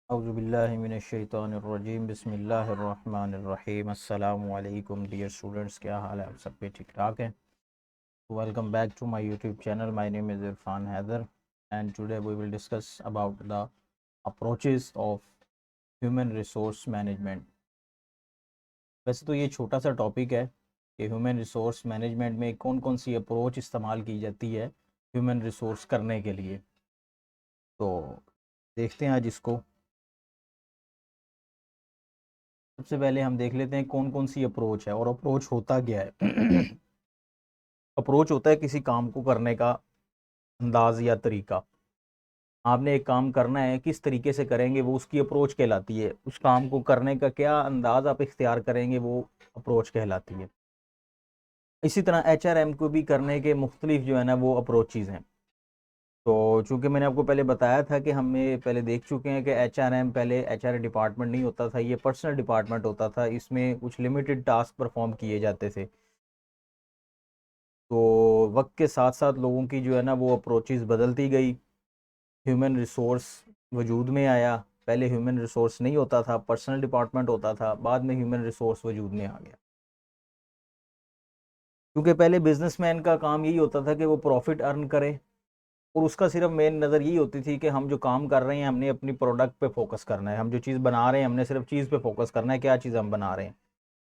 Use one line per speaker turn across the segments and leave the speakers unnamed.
औज़ुबिल्लाहिमिनश्शैतानिर्रजीम बिस्मिल्लाहिर्रहमानिर्रहीम अस्सलामु अलैकुम डियर स्टूडेंट्स, क्या हाल है? आप सब पे ठीक ठाक हैं? Welcome back to my YouTube channel. My name is Irfan Haider and today we will discuss about the approaches of human resource management. वैसे तो ये छोटा सा टॉपिक है कि ह्यूमन रिसोर्स मैनेजमेंट में कौन कौन सी अप्रोच इस्तेमाल की जाती है ह्यूमन रिसोर्स करने के लिए. तो देखते हैं आज इसको. सबसे पहले हम देख लेते हैं कौन कौन सी अप्रोच है और अप्रोच होता क्या है. अप्रोच होता है किसी काम को करने का अंदाज या तरीका. आपने एक काम करना है, किस तरीके से करेंगे वो उसकी अप्रोच कहलाती है. उस काम को करने का क्या अंदाज आप इख्तियार करेंगे वो अप्रोच कहलाती है. इसी तरह HRM को भी करने के मुख्तलिफ जो है ना वो अप्रोचेज़ हैं. तो चूंकि मैंने आपको पहले बताया था कि हमें पहले देख चुके हैं कि HRM पहले HR डिपार्टमेंट नहीं होता था, ये पर्सनल डिपार्टमेंट होता था. इसमें कुछ लिमिटेड टास्क परफॉर्म किए जाते थे. तो वक्त के साथ साथ लोगों की जो है ना वो अप्रोचेज़ बदलती गई. ह्यूमन रिसोर्स वजूद में आया. पहले ह्यूमन रिसोर्स नहीं होता था, पर्सनल डिपार्टमेंट होता था. बाद में ह्यूमन रिसोर्स वजूद में आ गया. क्योंकि पहले बिजनेसमैन का काम यही होता था कि वो प्रॉफिट अर्न करे और उसका सिर्फ मेन नज़र यही होती थी कि हम जो काम कर रहे हैं हमने अपनी प्रोडक्ट पे फोकस करना है. हम जो चीज़ बना रहे हैं हमने सिर्फ चीज़ पे फोकस करना है, क्या चीज़ हम बना रहे हैं.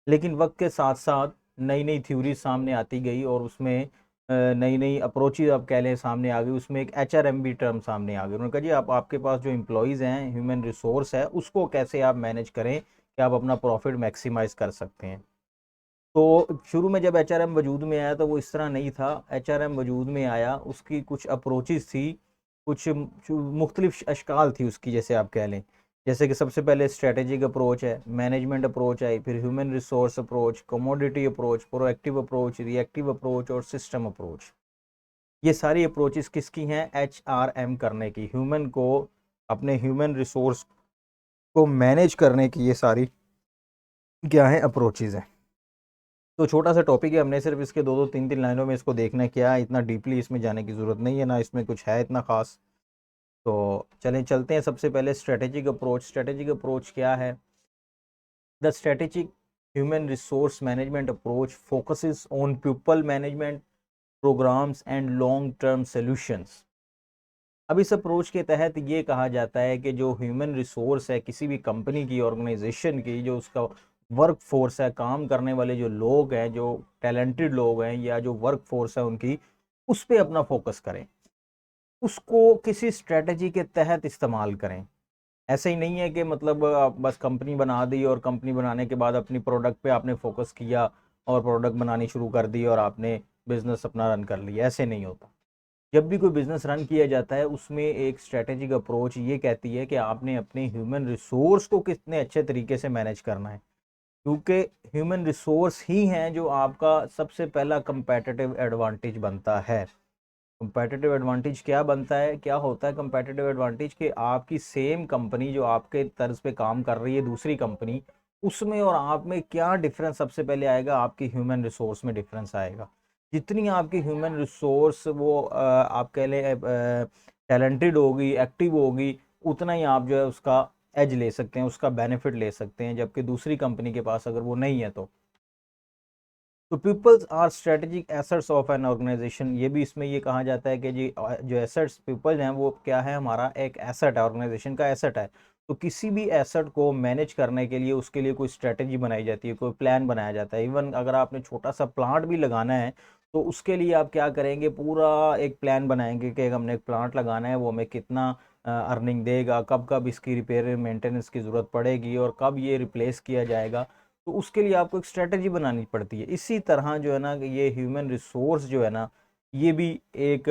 लेकिन वक्त के साथ साथ नई नई थ्योरी सामने आती गई और उसमें नई नई अप्रोचेज आप कह लें सामने आ गई. उसमें एक HRM भी टर्म सामने आ गई. उन्होंने कहा जी आप आपके पास जो एम्प्लॉयज़ हैं, ह्यूमन रिसोर्स है, उसको कैसे आप मैनेज करें कि आप अपना प्रॉफिट मैक्सिमाइज कर सकते हैं. तो शुरू में जब HRM वजूद में आया तो वो इस तरह नहीं था. HRM वजूद में आया, उसकी कुछ अप्रोचेज़ थी, कुछ मुख्तलिफ अशकाल थी उसकी, जैसे आप कह लें. जैसे कि सबसे पहले स्ट्रेटेजिक अप्रोच है, मैनेजमेंट अप्रोच आई, फिर human resource approach, commodity approach, proactive approach, reactive approach और सिस्टम अप्रोच. ये सारी अप्रोचेस किसकी हैं? HRM करने की, ह्यूमन को अपने ह्यूमन रिसोर्स को मैनेज करने की ये सारी क्या है अप्रोचेज़ हैं. तो छोटा सा टॉपिक है, हमने सिर्फ इसके दो दो तीन तीन लाइनों में इसको देखना है. क्या है, इतना डीपली इसमें जाने की ज़रूरत नहीं है, ना इसमें कुछ है इतना ख़ास. तो चलें चलते हैं. सबसे पहले स्ट्रेटेजिक अप्रोच. स्ट्रेटेजिक अप्रोच क्या है? The strategic human resource management approach focuses on people management programs and long term solutions. अब इस अप्रोच के तहत ये कहा जाता है कि जो ह्यूमन रिसोर्स है किसी भी कंपनी की, ऑर्गेनाइजेशन की, जो उसका वर्क फोर्स है, काम करने वाले जो लोग हैं, जो टैलेंटेड लोग हैं या जो वर्क फोर्स है उनकी, उस पे अपना फोकस करें, उसको किसी स्ट्रेटजी के तहत इस्तेमाल करें. ऐसे ही नहीं है कि मतलब आप बस कंपनी बना दी और कंपनी बनाने के बाद अपनी प्रोडक्ट पे आपने फोकस किया और प्रोडक्ट बनानी शुरू कर दी और आपने बिजनेस अपना रन कर लिया. ऐसे नहीं होता. जब भी कोई बिजनेस रन किया जाता है उसमें एक स्ट्रेटेजिक अप्रोच ये कहती है कि आपने अपने ह्यूमन रिसोर्स को कितने अच्छे तरीके से मैनेज करना है. क्योंकि ह्यूमन रिसोर्स ही हैं जो आपका सबसे पहला कंपेटिटिव एडवांटेज बनता है. कंपेटिटिव एडवांटेज क्या बनता है, क्या होता है कंपेटिटिव एडवांटेज? कि आपकी सेम कंपनी जो आपके तर्ज पे काम कर रही है, दूसरी कंपनी, उसमें और आप में क्या डिफरेंस सबसे पहले आएगा? आपकी ह्यूमन रिसोर्स में डिफरेंस आएगा. जितनी आपकी ह्यूमन रिसोर्स वो आप कह लें टैलेंटेड होगी, एक्टिव होगी, उतना ही आप जो है उसका एज ले सकते हैं, उसका बेनिफिट ले सकते हैं. जबकि दूसरी कंपनी के पास अगर वो नहीं है तो peoples are strategic assets of an organisation. ये भी इसमें ये कहा जाता है कि जी जो एसेट्स पीपल हैं वो क्या है? हमारा एक एसेट है, ऑर्गेनाइजेशन का एसेट है. तो किसी भी एसेट को मैनेज करने के लिए उसके लिए कोई स्ट्रेटेजी बनाई जाती है, कोई प्लान बनाया जाता है. इवन अगर आपने छोटा सा प्लांट भी लगाना है तो उसके लिए आप क्या करेंगे? पूरा एक प्लान बनाएंगे कि हमने एक प्लांट लगाना है, वो हमें कितना अर्निंग देगा, कब कब इसकी रिपेयर मेंटेनेंस की ज़रूरत पड़ेगी और कब ये रिप्लेस किया जाएगा. तो उसके लिए आपको एक स्ट्रेटजी बनानी पड़ती है. इसी तरह जो है ना ये ह्यूमन रिसोर्स जो है ना ये भी एक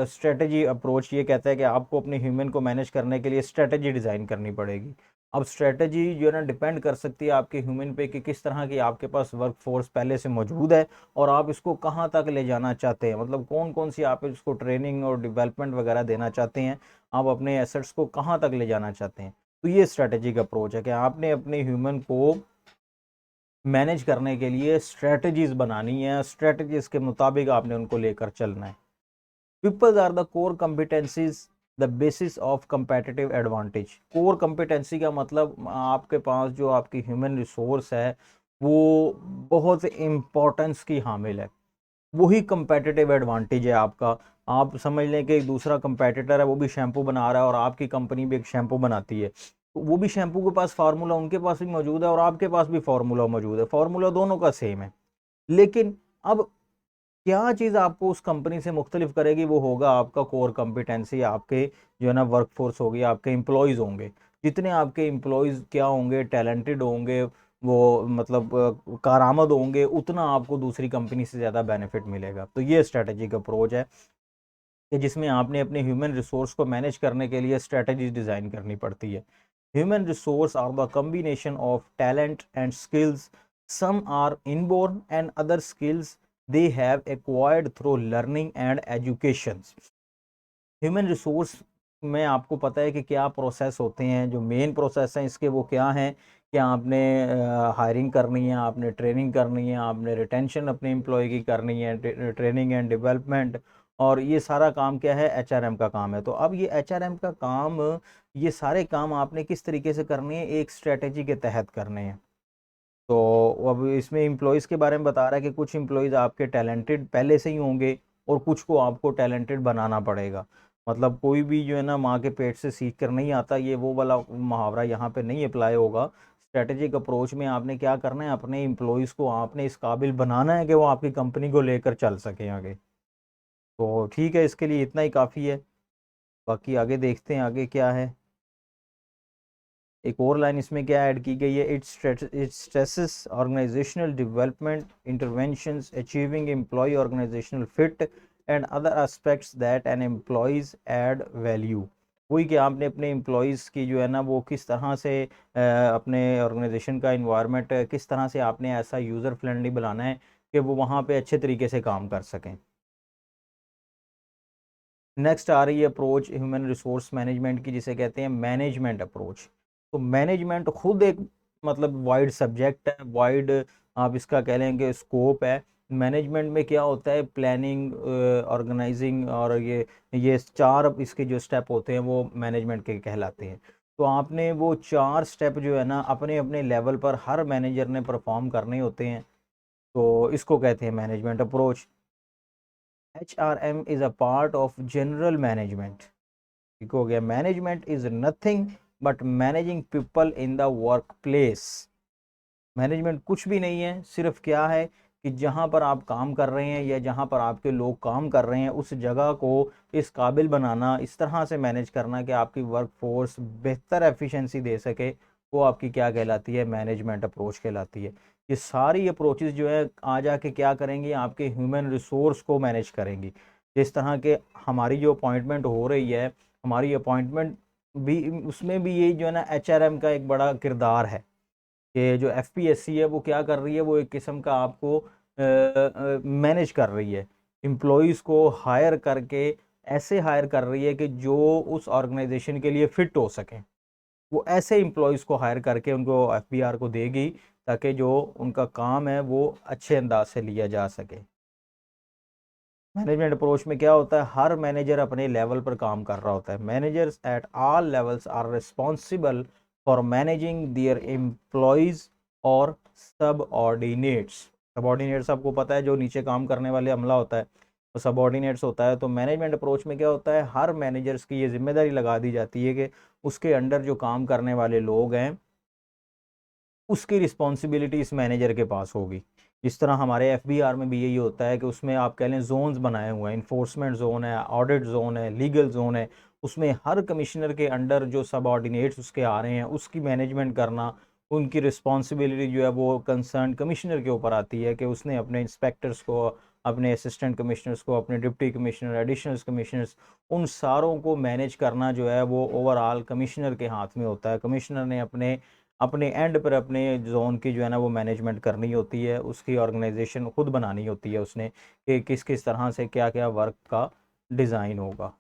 स्ट्रेटजी अप्रोच ये कहता है कि आपको अपने ह्यूमन को मैनेज करने के लिए स्ट्रेटजी डिज़ाइन करनी पड़ेगी. अब स्ट्रेटजी जो है ना डिपेंड कर सकती है आपके ह्यूमन पे कि किस तरह की आपके पास वर्क फोर्स पहले से मौजूद है और आप इसको कहाँ तक ले जाना चाहते हैं. मतलब कौन कौन सी आप इसको ट्रेनिंग और डेवलपमेंट वगैरह देना चाहते हैं, आप अपने एसेट्स को कहाँ तक ले जाना चाहते हैं. तो ये स्ट्रेटेजिक अप्रोच है कि आपने अपने ह्यूमन को मैनेज करने के लिए स्ट्रेटजीज बनानी है, स्ट्रेटजीज के मुताबिक आपने उनको लेकर चलना है. Peoples are the core competencies the basis of competitive advantage. Core competency का मतलब आपके पास जो आपकी ह्यूमन रिसोर्स है वो बहुत इम्पोर्टेंस की हामिल है, वही कंपेटिटिव एडवांटेज है आपका। आप समझ लें कि एक दूसरा कंपेटिटर है, वो भी शैम्पू बना रहा है और आपकी कंपनी भी एक शैम्पू बनाती है, तो वो भी शैम्पू के पास फार्मूला उनके पास भी मौजूद है और आपके पास भी फार्मूला मौजूद है, फार्मूला दोनों का सेम है। लेकिन अब क्या चीज़ आपको उस कंपनी से मुख्तलिफ करेगी, वो होगा आपका कोर कंपिटेंसी, आपके जो है ना वर्कफोर्स होगी, आपके एम्प्लॉयज़ होंगे। जितने आपके एम्प्लॉयज़ क्या होंगे, टैलेंटेड होंगे, वो मतलब कारआमद होंगे, उतना आपको दूसरी कंपनी से ज़्यादा बेनिफिट मिलेगा। तो ये स्ट्रैटेजिक अप्रोच है कि जिसमें आपने अपने ह्यूमन रिसोर्स को मैनेज करने के लिए स्ट्रैटेजीज डिज़ाइन करनी पड़ती है। Human resource are the combination of talent and skills, some are inborn and other skills they have acquired through learning and education। Human resource में आपको पता है कि क्या प्रोसेस होते हैं, जो मेन प्रोसेस हैं इसके वो क्या हैं, क्या आपने हायरिंग करनी है, आपने ट्रेनिंग करनी है, आपने रिटेंशन अपने एम्प्लॉय की करनी है, ट्रेनिंग एंड डेवलपमेंट, और ये सारा काम क्या है, एचआरएम का काम है। तो अब ये एचआरएम का काम, ये सारे काम आपने किस तरीके से करने हैं, एक स्ट्रेटेजी के तहत करने हैं। तो अब इसमें एम्प्लॉयज़ के बारे में बता रहा है कि कुछ एम्प्लॉयज़ आपके टैलेंटेड पहले से ही होंगे और कुछ को आपको टैलेंटेड बनाना पड़ेगा। मतलब कोई भी जो है ना माँ के पेट से सीख कर नहीं आता, ये वो वाला मुहावरा यहाँ पे नहीं अप्लाई होगा। स्ट्रेटेजिक अप्रोच में आपने क्या करना है, अपने एम्प्लॉयज़ को आपने इस काबिल बनाना है कि वो आपकी कंपनी को लेकर चल सकें आगे। तो ठीक है, इसके लिए इतना ही काफ़ी है, बाकी आगे देखते हैं आगे क्या है। एक और लाइन इसमें क्या ऐड की गई है, it stresses organisational development interventions achieving employee organisational fit and other aspects that an employees add value. वही कि आपने अपने एम्प्लॉयज़ की जो है ना वो किस तरह से अपने ऑर्गेनाइजेशन का इन्वायरमेंट किस तरह से आपने ऐसा यूज़र फ्रेंडली बनाना है कि वो वहाँ पे अच्छे तरीके से काम कर सकें। नेक्स्ट आ रही है अप्रोच ह्यूमन रिसोर्स मैनेजमेंट की, जिसे कहते हैं मैनेजमेंट अप्रोच। तो मैनेजमेंट खुद एक मतलब वाइड सब्जेक्ट है, वाइड आप इसका कह लेंगे स्कोप है। मैनेजमेंट में क्या होता है, प्लानिंग, ऑर्गेनाइजिंग, और ये चार इसके जो स्टेप होते हैं वो मैनेजमेंट के कहलाते हैं। तो आपने वो चार स्टेप जो है ना अपने अपने लेवल पर हर मैनेजर ने परफॉर्म करने होते हैं, तो इसको कहते हैं management approach. HRM is a part of general management। ठीक हो गया, management is nothing but managing people in the work place. Management कुछ भी नहीं है, सिर्फ क्या है कि जहाँ पर आप काम कर रहे हैं या जहाँ पर आपके लोग काम कर रहे हैं उस जगह को इस काबिल बनाना, इस तरह से मैनेज करना कि आपकी वर्क फोर्स बेहतर एफिशिएंसी दे सके, वो आपकी क्या कहलाती है, मैनेजमेंट अप्रोच कहलाती है। ये सारी अप्रोचेस जो है आ जाके क्या करेंगी, आपके ह्यूमन रिसोर्स को मैनेज करेंगी। जिस तरह के हमारी जो अपॉइंटमेंट हो रही है, हमारी अपॉइंटमेंट भी उसमें भी यही जो है ना एचआरएम का एक बड़ा किरदार है कि जो एफपीएससी है वो क्या कर रही है, वो एक किस्म का आपको मैनेज कर रही है, एम्प्लॉयज़ को हायर करके ऐसे हायर कर रही है कि जो उस ऑर्गेनाइजेशन के लिए फिट हो सकें। वो ऐसे एम्प्लॉयज़ को हायर करके उनको एफबीआर को देगी ताकि जो उनका काम है वो अच्छे अंदाज से लिया जा सके। मैनेजमेंट अप्रोच में क्या होता है, हर मैनेजर अपने लेवल पर काम कर रहा होता है। Managers at all levels are responsible for managing their employees और सबऑर्डिनेट्स। सबऑर्डिनेट्स आपको पता है जो नीचे काम करने वाले अमला होता है, तो सबऑर्डिनेट्स होता है। तो मैनेजमेंट अप्रोच में क्या होता है, हर मैनेजर्स की ये जिम्मेदारी लगा दी जाती है कि उसके अंडर जो काम करने वाले लोग हैं उसकी रिस्पॉन्सिबिलिटी इस मैनेजर के पास होगी। जिस तरह हमारे एफबीआर में भी यही होता है कि उसमें आप कह लें जोन्स बनाए हुए हैं, इन्फोर्समेंट जोन है, ऑडिट जोन है, लीगल जोन है। उसमें हर कमिश्नर के अंडर जो सबऑर्डिनेट्स उसके आ रहे हैं उसकी मैनेजमेंट करना, उनकी रिस्पॉन्सिबिलिटी जो है वो कंसर्न कमिश्नर के ऊपर आती है कि उसने अपने इंस्पेक्टर्स को, अपने असिस्टेंट कमिश्नर्स को, अपने डिप्टी कमिश्नर, एडिशनल कमिश्नर्स, उन सारों को मैनेज करना जो है वो ओवरऑल कमिश्नर के हाथ में होता है। कमिश्नर ने अपने अपने एंड पर अपने जोन की जो है ना वो मैनेजमेंट करनी होती है, उसकी ऑर्गेनाइजेशन खुद बनानी होती है उसने कि किस किस तरह से क्या क्या वर्क का डिज़ाइन होगा।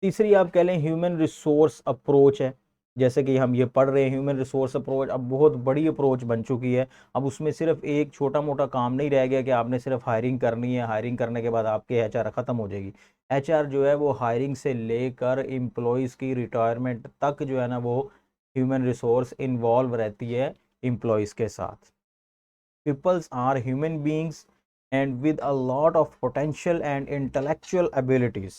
तीसरी आप कह लें ह्यूमन रिसोर्स अप्रोच है। जैसे कि हम ये पढ़ रहे हैं ह्यूमन रिसोर्स अप्रोच अब बहुत बड़ी अप्रोच बन चुकी है। अब उसमें सिर्फ एक छोटा मोटा काम नहीं रह गया कि आपने सिर्फ हायरिंग करनी है, हायरिंग करने के बाद आपके एचआर ख़त्म हो जाएगी। एचआर जो है वो हायरिंग से लेकर एम्प्लॉयज़ की रिटायरमेंट तक जो है ना वो ह्यूमन रिसोर्स इन्वॉल्व रहती है एम्प्लॉयज़ के साथ। Peoples are human beings and with a lot of potential and intellectual abilities.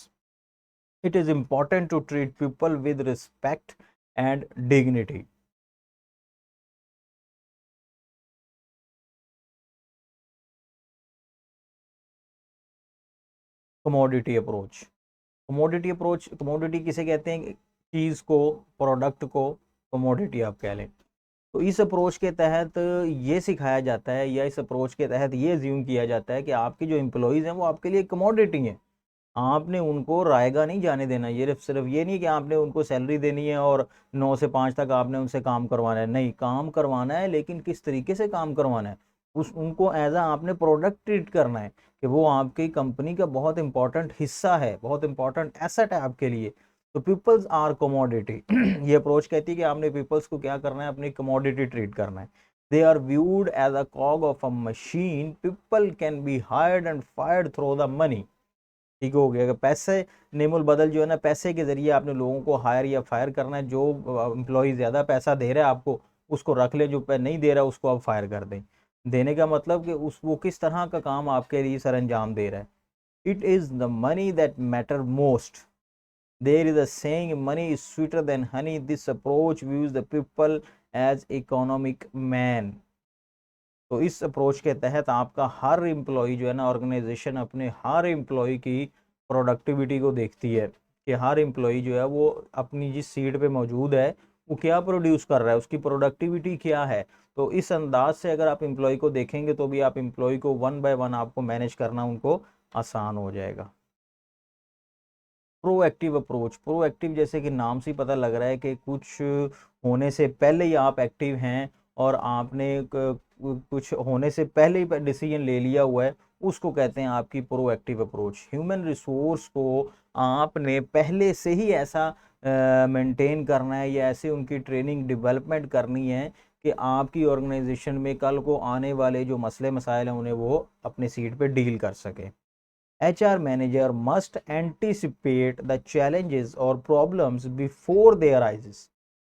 It is important to treat people with respect and dignity. Commodity approach, commodity approach, commodity किसे कहते हैं? चीज़ को, product को commodity आप कह लें। तो इस अप्रोच के तहत ये सिखाया जाता है या इस अप्रोच के तहत ये ज्यूम किया जाता है कि आपकी जो एम्प्लॉयज़ हैं वो आपके लिए कमोडिटी हैं। आपने उनको रायगा नहीं जाने देना। ये सिर्फ ये नहीं कि आपने उनको सैलरी देनी है और 9 से 5 तक आपने उनसे काम करवाना है। नहीं, काम करवाना है, लेकिन किस तरीके से काम करवाना है, उस उनको एज़ आपने प्रोडक्ट ट्रीट करना है कि वो आपकी कंपनी का बहुत इंपॉर्टेंट हिस्सा है, बहुत इंपॉर्टेंट एसेट है आपके लिए। तो पीपल्स आर कमोडिटी। ये अप्रोच कहती है कि आपने पीपल्स को क्या करना है, अपनी कमोडिटी ट्रीट करना है। They are viewed as a cog of a machine. People can be hired and fired through the money. ठीक हो गया कि पैसे, नेमुल बदल जो है ना, पैसे के जरिए आपने लोगों को हायर या फायर करना है। जो एम्प्लॉय ज़्यादा पैसा दे रहा है आपको, उसको रख ले, जो नहीं दे रहा उसको आप फायर कर दें। देने का मतलब कि उस वो किस तरह का काम आपके लिए सर अंजाम दे रहा है। It is the money that matter most. There is a saying, money is sweeter than honey. This approach views the people as economic man. तो इस अप्रोच के तहत आपका हर एम्प्लॉय जो है ना, ऑर्गेनाइजेशन अपने हर एम्प्लॉय की प्रोडक्टिविटी को देखती है कि हर एम्प्लॉय जो है वो अपनी जिस सीट पे मौजूद है वो क्या प्रोड्यूस कर रहा है, उसकी प्रोडक्टिविटी क्या है। तो इस अंदाज से अगर आप एम्प्लॉय को देखेंगे तो भी आप एम्प्लॉय को वन बाय वन आपको मैनेज करना उनको आसान हो जाएगा। प्रोएक्टिव अप्रोच, प्रोएक्टिव जैसे कि नाम से ही पता लग रहा है कि कुछ होने से पहले ही आप एक्टिव हैं और आपने कुछ होने से पहले ही डिसीजन ले लिया हुआ है, उसको कहते हैं आपकी प्रोएक्टिव अप्रोच। ह्यूमन रिसोर्स को आपने पहले से ही ऐसा मेंटेन करना है या ऐसे उनकी ट्रेनिंग डेवलपमेंट करनी है कि आपकी ऑर्गेनाइजेशन में कल को आने वाले जो मसले मसाइल हैं उन्हें वो अपनी सीट पे डील कर सके। HR manager must anticipate the challenges or problems before they arises.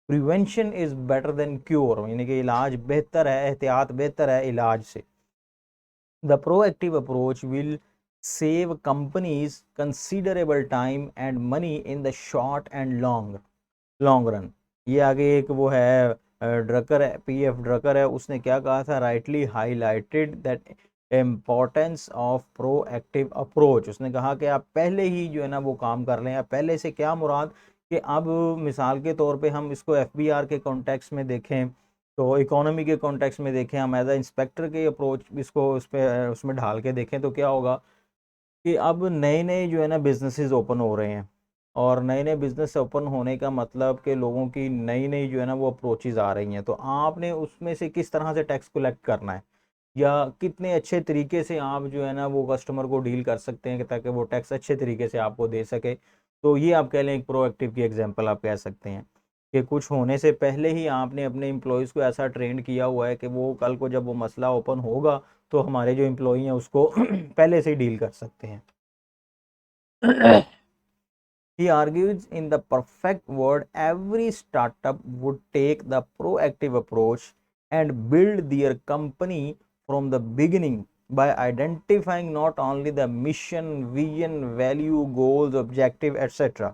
Prevention is better than cure, यानी कि इलाज बेहतर है, एहतियात बेहतर है इलाज से। The proactive approach will save companies considerable time and money in the short and long run। ये आगे एक वो है ड्रकर है, PF ड्रकर है, उसने क्या कहा था, rightly highlighted that importance of proactive approach. उसने कहा कि आप पहले ही जो है ना वो काम कर लें। पहले से क्या मुराद कि अब मिसाल के तौर पे हम इसको FBR के कॉन्टेक्स्ट में देखें, तो इकोनॉमी के कॉन्टेक्स्ट में देखें, हम एज अ इंस्पेक्टर के अप्रोच इसको उसमें ढाल के देखें, तो क्या होगा कि अब नए नए जो है ना बिजनेसेस ओपन हो रहे हैं। और नए नए बिजनेस ओपन होने का मतलब कि लोगों की नई नई जो है ना वो अप्रोचेज आ रही हैं। तो आपने उसमें से किस तरह से टैक्स कलेक्ट करना है या कितने अच्छे तरीके से आप जो है ना वो कस्टमर को डील कर सकते हैं कि ताकि वो टैक्स अच्छे तरीके से आपको दे सके। तो ये आप कह लें एक प्रोएक्टिव की एग्जांपल आप कह सकते हैं कि कुछ होने से पहले ही आपने अपने एम्प्लॉयज़ को ऐसा ट्रेंड किया हुआ है कि वो कल को जब वो मसला ओपन होगा तो हमारे जो एम्प्लॉई हैं उसको पहले से ही डील कर सकते हैं। He argues in the perfect world, every startup would take the proactive approach and build their company from the beginning by identifying not only the mission, vision, value, goals, objective, etc.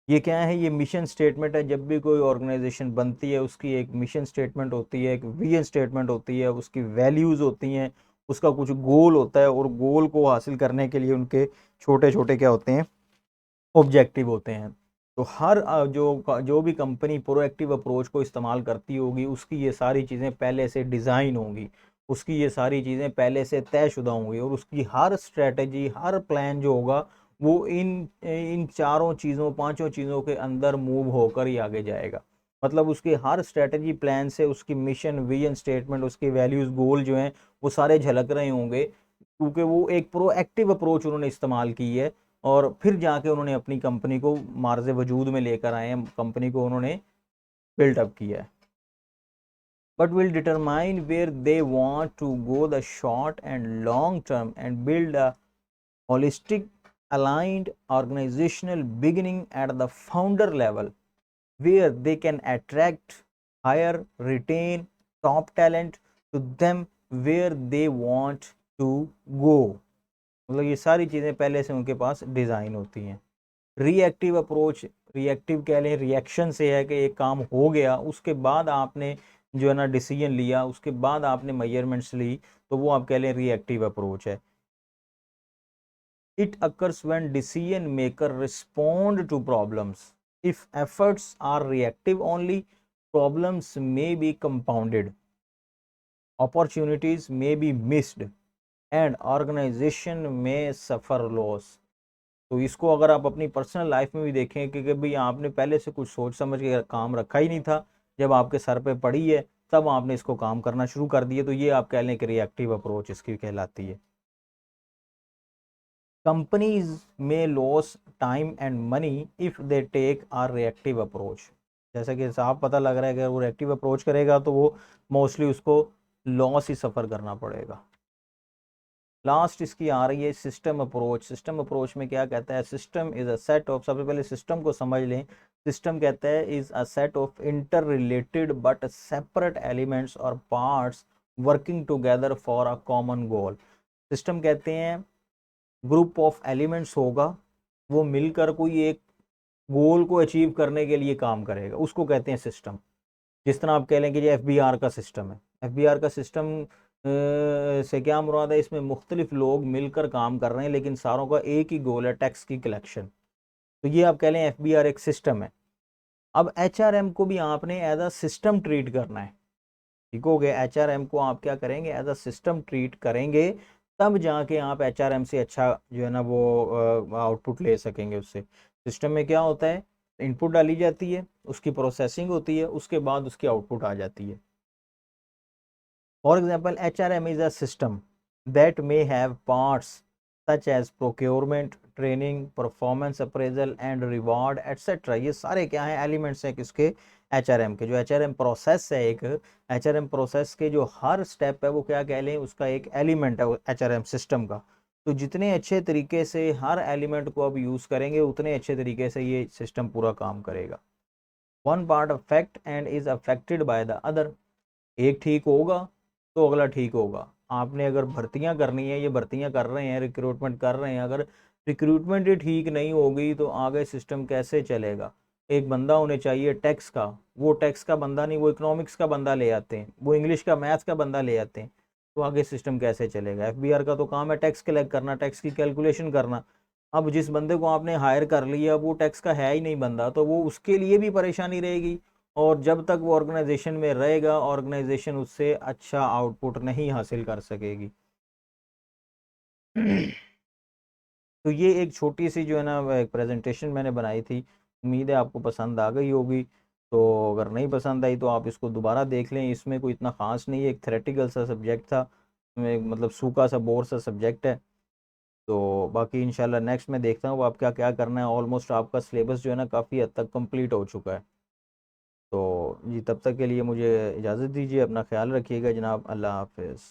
ये क्या है, ये mission statement है। जब भी कोई organisation बनती है उसकी एक मिशन स्टेटमेंट होती है, एक विजन स्टेटमेंट होती है, उसकी वैल्यूज़ होती हैं, उसका कुछ गोल होता है और गोल को हासिल करने के लिए उनके छोटे छोटे क्या होते हैं, ऑब्जेक्टिव होते हैं। तो हर जो भी कंपनी प्रोएक्टिव अप्रोच को इस्तेमाल करती होगी उसकी ये सारी चीज़ें पहले से डिज़ाइन होंगी, उसकी ये सारी चीज़ें पहले से तयशुदा होंगी और उसकी हर स्ट्रेटजी, हर प्लान जो होगा वो इन इन चारों चीज़ों, पांचों चीज़ों के अंदर मूव होकर ही आगे जाएगा। मतलब उसकी हर स्ट्रेटजी प्लान से उसकी मिशन, विजन स्टेटमेंट, उसकी वैल्यूज़, गोल जो हैं वो सारे झलक रहे होंगे, क्योंकि वो एक प्रोएक्टिव अप्रोच उन्होंने इस्तेमाल की है और फिर जाके उन्होंने अपनी कंपनी को मार्ज़ वजूद में लेकर आए हैं, कंपनी को उन्होंने बिल्डअप किया है। But will determine where they want to go the short and long term and build a holistic aligned organizational beginning at the founder level where they can attract, hire, retain top talent to them where they want to go। मतलब ये सारी चीज़ें पहले से उनके पास design होती हैं। Reactive approach, reactive कह लें, रिएक्शन से है कि एक काम हो गया उसके बाद आपने जो है ना डिसीजन लिया, उसके बाद आपने मेजरमेंट्स ली, तो वो आप कह लें रिएक्टिव अप्रोच है। It occurs when decision maker respond to problems. If efforts are reactive only, problems may be compounded, opportunities may be missed, and organization may suffer loss। तो इसको अगर आप अपनी पर्सनल लाइफ में भी देखें कि भाई आपने पहले से कुछ सोच समझ के काम रखा ही नहीं था, जब आपके सर पे पड़ी है तब आपने इसको काम करना शुरू कर दिया, तो ये आप कह लें कि रिएक्टिव अप्रोच इसकी कहलाती है। Companies may lose time and money if they take a reactive approach। जैसा कि साफ पता लग रहा है कि अगर वो रिएक्टिव अप्रोच करेगा तो वो मोस्टली उसको लॉस ही सफ़र करना पड़ेगा। लास्ट इसकी आ रही है सिस्टम अप्रोच। सिस्टम अप्रोच में क्या कहता है? System is a set of, सबसे पहले सिस्टम को समझ लें। सिस्टम कहता है is a set of interrelated but separate elements और parts working together for a common goal. System कहते हैं ग्रुप ऑफ एलिमेंट्स होगा, वो मिलकर कोई एक गोल को अचीव करने के लिए काम करेगा, उसको कहते हैं सिस्टम। जिस तरह आप कह लें कि ये एफबीआर का सिस्टम है। एफबीआर का सिस्टम से क्या मुराद है? इसमें मुख्तलिफ लोग मिलकर काम कर रहे हैं लेकिन सारों का एक ही गोल है, टैक्स की कलेक्शन। तो ये आप कह लें एफबीआर एक सिस्टम है। अब एचआरएम को भी आपने एज अ सिस्टम ट्रीट करना है, ठीक हो गया? एचआरएम को आप क्या करेंगे? एज अ सिस्टम ट्रीट करेंगे, तब जाके आप एचआरएम से अच्छा जो है ना वो आउटपुट ले सकेंगे उससे। सिस्टम में क्या होता है? इनपुट डाली जाती है, उसकी प्रोसेसिंग होती है, उसके बाद उसकी आउटपुट आ जाती है। For example HRM is a system that may have parts such as procurement, training, performance appraisal and reward etcetera. ये सारे क्या हैं? एलिमेंट्स हैं किसके? एचआरएम के। जो एचआरएम प्रोसेस है, एक एचआरएम प्रोसेस के जो हर स्टेप है वो क्या कह लें? उसका एक एलिमेंट है एचआरएम सिस्टम का। तो जितने अच्छे तरीके से हर एलिमेंट को आप यूज़ करेंगे उतने अच्छे तरीके से ये सिस्टम पूरा काम करेगा। One part affect and is affected by the other. एक ठीक होगा तो अगला ठीक होगा। आपने अगर भर्तियां करनी है, ये भर्तियां कर रहे हैं, रिक्रूटमेंट कर रहे हैं, अगर रिक्रूटमेंट ही ठीक नहीं होगी तो आगे सिस्टम कैसे चलेगा? एक बंदा होने चाहिए टैक्स का, वो टैक्स का बंदा नहीं, वो इकोनॉमिक्स का बंदा ले आते हैं, वो इंग्लिश का मैथ्स का बंदा ले आते हैं, तो आगे सिस्टम कैसे चलेगा? एफबीआर का तो काम है टैक्स कलेक्ट करना, टैक्स की कैलकुलेशन करना। अब जिस बंदे को आपने हायर कर लिया वो टैक्स का है ही नहीं बंदा, तो वो उसके लिए भी परेशानी रहेगी, और जब तक वो ऑर्गेनाइजेशन में रहेगा ऑर्गेनाइजेशन उससे अच्छा आउटपुट नहीं हासिल कर सकेगी। तो ये एक छोटी सी जो है ना एक प्रेजेंटेशन मैंने बनाई थी, उम्मीद है आपको पसंद आ गई होगी। तो अगर नहीं पसंद आई तो आप इसको दोबारा देख लें, इसमें कोई इतना ख़ास नहीं है, एक थ्योरेटिकल सा सब्जेक्ट था, मतलब सूखा सा बोर सा सब्जेक्ट है। तो बाकी इंशाल्लाह नेक्स्ट में देखता हूँ आप क्या क्या करना है। ऑलमोस्ट आपका सिलेबस जो है ना काफ़ी हद तक कंप्लीट हो चुका है। तो जी तब तक के लिए मुझे इजाज़त दीजिए, अपना ख्याल रखिएगा जनाब। अल्लाह हाफ़िज़।